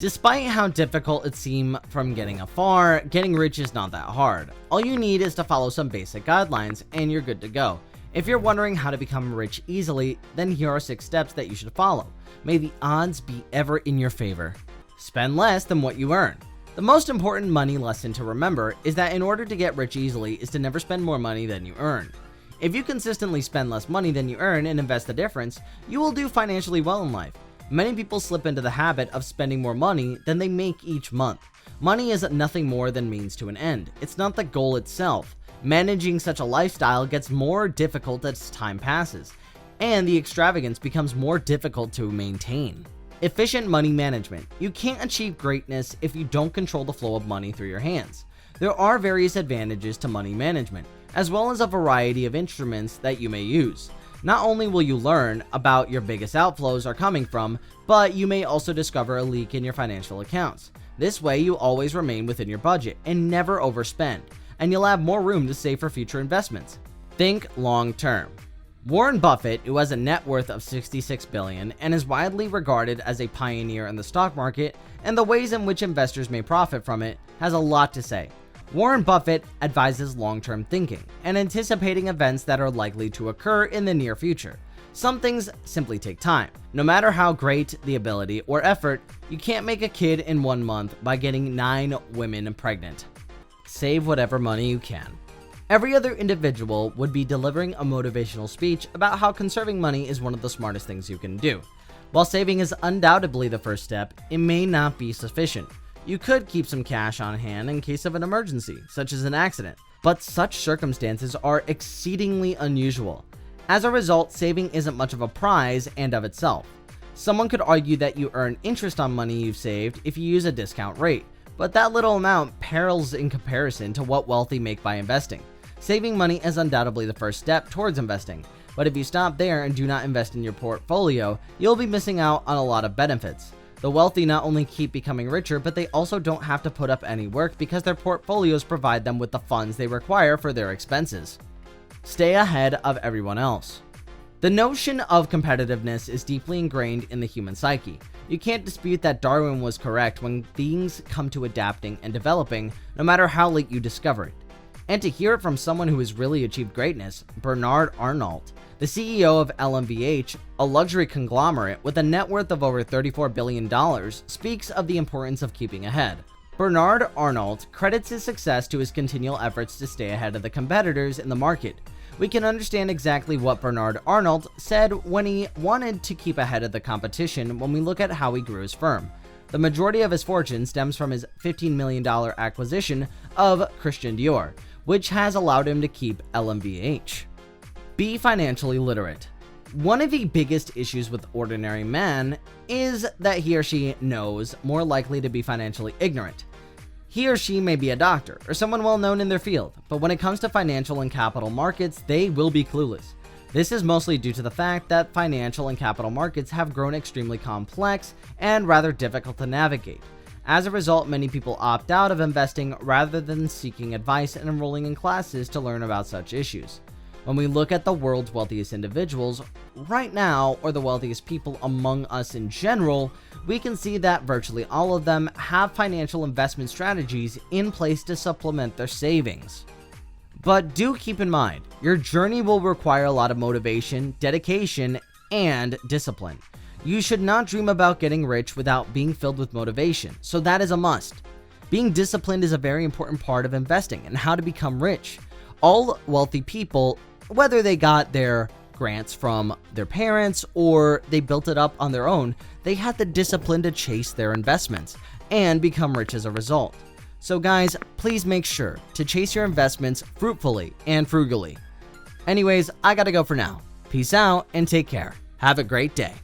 Despite how difficult it seems from getting afar, getting rich is not that hard. All you need is to follow some basic guidelines and you're good to go. If you're wondering how to become rich easily, then here are 6 steps that you should follow. May the odds be ever in your favor. Spend less than what you earn. The most important money lesson to remember is that in order to get rich easily is to never spend more money than you earn. If you consistently spend less money than you earn and invest the difference, you will do financially well in life. Many people slip into the habit of spending more money than they make each month. Money is nothing more than means to an end. It's not the goal itself. Managing such a lifestyle gets more difficult as time passes, and the extravagance becomes more difficult to maintain. Efficient money management. You can't achieve greatness if you don't control the flow of money through your hands. There are various advantages to money management, as well as a variety of instruments that you may use. Not only will you learn about your biggest outflows are coming from, but you may also discover a leak in your financial accounts. This way you always remain within your budget and never overspend, and you'll have more room to save for future investments. Think long term. Warren Buffett, who has a net worth of $66 billion and is widely regarded as a pioneer in the stock market and the ways in which investors may profit from it, has a lot to say. Warren Buffett advises long-term thinking and anticipating events that are likely to occur in the near future. Some things simply take time. No matter how great the ability or effort, you can't make a kid in 1 month by getting 9 women pregnant. Save whatever money you can. Every other individual would be delivering a motivational speech about how conserving money is one of the smartest things you can do. While saving is undoubtedly the first step, it may not be sufficient. You could keep some cash on hand in case of an emergency, such as an accident, but such circumstances are exceedingly unusual. As a result, saving isn't much of a prize and of itself. Someone could argue that you earn interest on money you've saved if you use a discount rate, but that little amount pales in comparison to what wealthy make by investing. Saving money is undoubtedly the first step towards investing, but if you stop there and do not invest in your portfolio, you'll be missing out on a lot of benefits. The wealthy not only keep becoming richer, but they also don't have to put up any work because their portfolios provide them with the funds they require for their expenses. Stay ahead of everyone else. The notion of competitiveness is deeply ingrained in the human psyche. You can't dispute that Darwin was correct when things come to adapting and developing, no matter how late you discover it. And to hear it from someone who has really achieved greatness, Bernard Arnault, the CEO of LMVH, a luxury conglomerate with a net worth of over $34 billion, speaks of the importance of keeping ahead. Bernard Arnault credits his success to his continual efforts to stay ahead of the competitors in the market. We can understand exactly what Bernard Arnault said when he wanted to keep ahead of the competition when we look at how he grew his firm. The majority of his fortune stems from his $15 million acquisition of Christian Dior, which has allowed him to keep LMVH. Be financially literate. One of the biggest issues with ordinary man is that he or she knows more likely to be financially ignorant. He or she may be a doctor or someone well known in their field, but when it comes to financial and capital markets, they will be clueless. This is mostly due to the fact that financial and capital markets have grown extremely complex and rather difficult to navigate. As a result, many people opt out of investing rather than seeking advice and enrolling in classes to learn about such issues. When we look at the world's wealthiest individuals right now, or the wealthiest people among us in general, we can see that virtually all of them have financial investment strategies in place to supplement their savings. But do keep in mind, your journey will require a lot of motivation, dedication, and discipline. You should not dream about getting rich without being filled with motivation, so that is a must. Being disciplined is a very important part of investing and how to become rich. All wealthy people, whether they got their grants from their parents or they built it up on their own, they had the discipline to chase their investments and become rich as a result. So guys, please make sure to chase your investments fruitfully and frugally. Anyways, I gotta go for now. Peace out and take care. Have a great day.